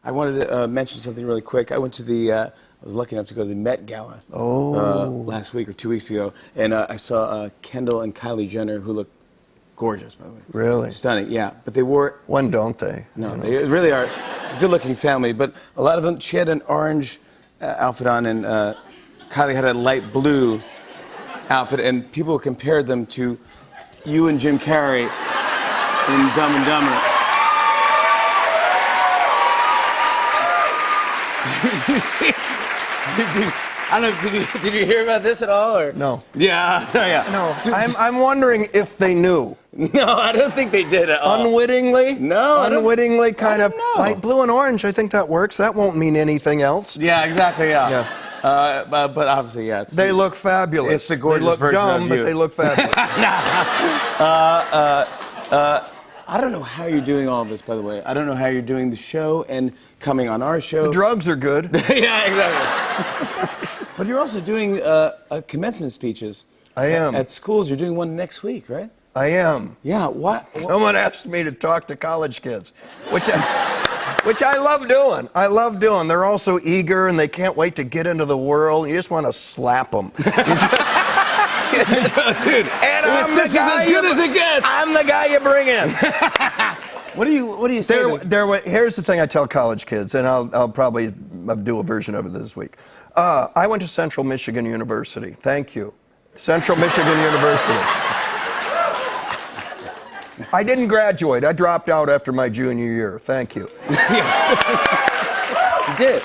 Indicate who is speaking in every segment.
Speaker 1: I wanted to mention something really quick. I went to I was lucky enough to go to the Met Gala last week or 2 weeks ago, and I saw Kendall and Kylie Jenner, who look gorgeous, by the way.
Speaker 2: Really?
Speaker 1: Stunning, yeah. But they wore...
Speaker 2: When don't they?
Speaker 1: No, they really are a good-looking family, but a lot of them, she had an orange outfit on, and Kylie had a light blue outfit, and people compared them to you and Jim Carrey in Dumb and Dumber. I don't know, did you hear about this at all? Or?
Speaker 2: No.
Speaker 1: Yeah, yeah.
Speaker 2: No, I'm wondering if they knew.
Speaker 1: No, I don't think they did at all.
Speaker 2: Unwittingly?
Speaker 1: No.
Speaker 2: Unwittingly, kind of.
Speaker 1: No.
Speaker 2: Light blue and orange, I think that works. That won't mean anything else.
Speaker 1: Yeah, exactly, yeah. But obviously, yeah.
Speaker 2: They look fabulous.
Speaker 1: It's the gorgeous version of you.
Speaker 2: They look dumb, but they look fabulous.
Speaker 1: I don't know how you're doing all this, by the way. I don't know how you're doing the show and coming on our show.
Speaker 2: The drugs are good.
Speaker 1: Yeah, exactly. But you're also doing commencement speeches.
Speaker 2: I am.
Speaker 1: At schools. You're doing one next week, right?
Speaker 2: I am.
Speaker 1: Yeah, what?
Speaker 2: Someone asked me to talk to college kids, which I love doing. I love doing. They're all so eager, and they can't wait to get into the world. You just want to slap them.
Speaker 1: Dude,
Speaker 2: and I'm
Speaker 1: this
Speaker 2: the guy
Speaker 1: is as good as it gets.
Speaker 2: I'm the guy you bring in.
Speaker 1: What do you say?
Speaker 2: Here's the thing I tell college kids, and I'll probably do a version of it this week. I went to Central Michigan University. Thank you. Central Michigan University. I didn't graduate. I dropped out after my junior year. Thank you.
Speaker 1: Yes. You did.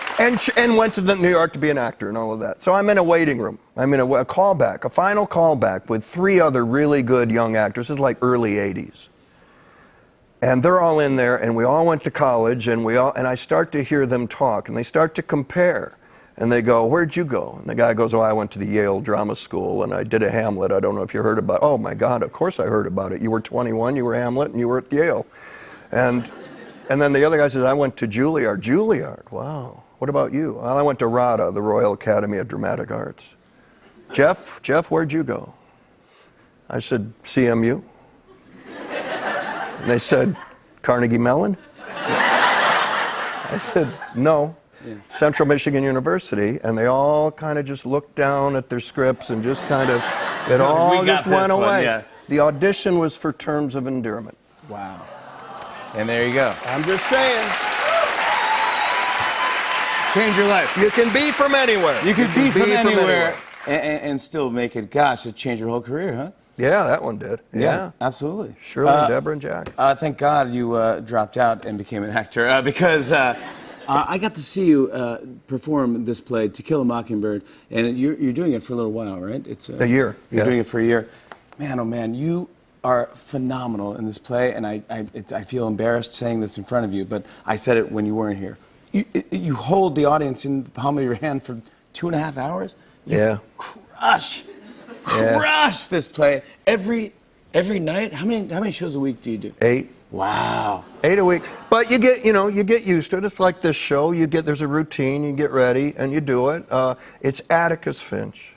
Speaker 2: And went to New York to be an actor and all of that. So I'm in a waiting room. I'm in a callback, a final callback with 3 other really good young actors. This is like early 80s. And they're all in there, and we all went to college, and I start to hear them talk, and they start to compare. And they go, "Where'd you go?" And the guy goes, "Oh, I went to the Yale Drama School, and I did a Hamlet. I don't know if you heard about it." "Oh, my God, of course I heard about it. You were 21, you were Hamlet, and you were at Yale." And then the other guy says, "I went to Juilliard." "Juilliard, wow. What about you?" "Well, I went to RADA, the Royal Academy of Dramatic Arts." Jeff, where'd you go?" I said, "CMU." And they said, "Carnegie Mellon?" I said, "No. Yeah. Central Michigan University," and they all kind of just looked down at their scripts and just kind of, it all just went away. Yeah. The audition was for Terms of Endearment.
Speaker 1: Wow. And there you go.
Speaker 2: I'm just saying.
Speaker 1: Change your life.
Speaker 2: You can be from anywhere.
Speaker 1: You can be from anywhere. And still make it, gosh, it changed your whole career, huh?
Speaker 2: Yeah, that one did.
Speaker 1: Yeah, absolutely.
Speaker 2: Shirley, Deborah, and Jack.
Speaker 1: Thank God you dropped out and became an actor because... I got to see you perform this play, To Kill a Mockingbird, and you're doing it for a little while, right? It's
Speaker 2: a year.
Speaker 1: You're doing it for a year. Man, oh man, you are phenomenal in this play, and I feel embarrassed saying this in front of you, but I said it when you weren't here. You hold the audience in the palm of your hand for 2.5 hours. You crush this play every night. How many shows a week do you do?
Speaker 2: 8.
Speaker 1: Wow.
Speaker 2: 8 a week. But you get used to it. It's like this show. There's a routine. You get ready and you do it. It's Atticus Finch.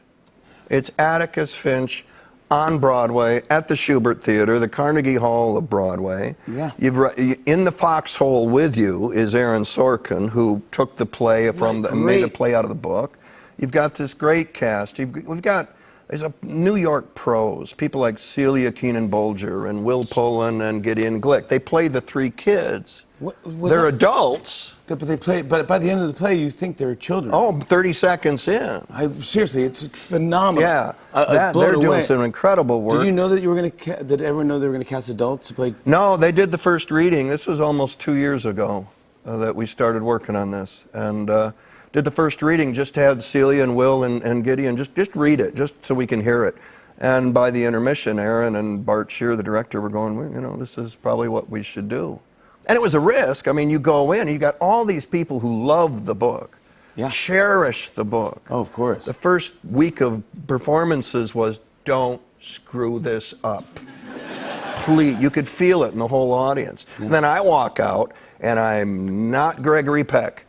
Speaker 2: It's Atticus Finch on Broadway at the Shubert Theater, the Carnegie Hall of Broadway.
Speaker 1: Yeah.
Speaker 2: In the foxhole with you is Aaron Sorkin, who took the play and made a play out of the book. You've got this great cast. There's a New York pros, people like Celia Keenan-Bolger and Will Pullen and Gideon Glick. They play the 3 kids. They're adults.
Speaker 1: But they play. But by the end of the play, you think they're children.
Speaker 2: Oh, 30 seconds in.
Speaker 1: Seriously, it's phenomenal.
Speaker 2: Yeah, they're doing some incredible work.
Speaker 1: Did you know that you were going to? Did everyone know they were going to cast adults to play?
Speaker 2: No, they did the first reading. This was almost 2 years ago that we started working on this, and. Did the first reading, just had Celia and Will and Gideon just read it, just so we can hear it. And by the intermission, Aaron and Bart Shear, the director, were going, well, this is probably what we should do. And it was a risk. I mean, you go in, and you got all these people who love the book, cherish the book.
Speaker 1: Oh, of course.
Speaker 2: The first week of performances was, don't screw this up. Please, you could feel it in the whole audience. Yeah. And then I walk out, and I'm not Gregory Peck.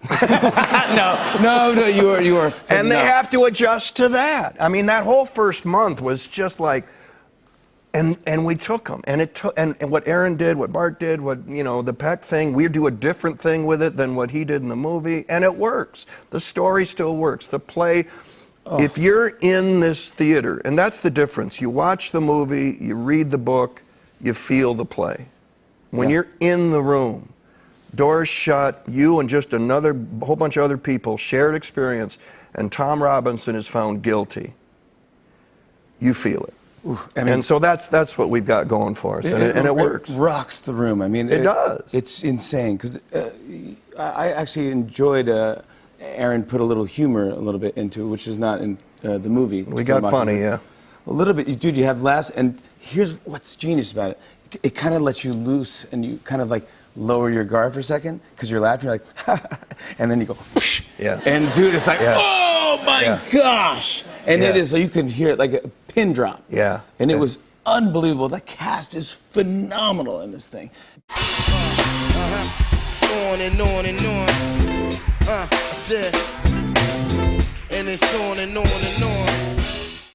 Speaker 1: No, you are.
Speaker 2: And they have to adjust to that. I mean, that whole first month was just like, And we took them, and it took, and what Aaron did, what Bart did, what, you know, the Peck thing, we do a different thing with it than what he did in the movie, and it works. The story still works. The play, if you're in this theater, and that's the difference. You watch the movie, you read the book, you feel the play. When you're in the room, doors shut, you and just another whole bunch of other people, shared experience, and Tom Robinson is found guilty, you feel it.
Speaker 1: Ooh, I mean,
Speaker 2: and so that's what we've got going for us, and it works.
Speaker 1: It rocks the room. I mean,
Speaker 2: it does.
Speaker 1: It's insane because I actually enjoyed. Aaron put a little humor, a little bit into it, which is not in the movie.
Speaker 2: We got funny, yeah.
Speaker 1: A little bit, dude. You have laughs, and here's what's genius about it. It kind of lets you loose, and you kind of like lower your guard for a second because you're laughing. You're like, and then you go, psh.
Speaker 2: Yeah.
Speaker 1: And dude, it's like, oh my gosh, and it is. So you can hear it like a pin drop.
Speaker 2: Yeah.
Speaker 1: And it was unbelievable. The cast is phenomenal in this thing.
Speaker 3: On and on and on. I said, and it's on and on and on.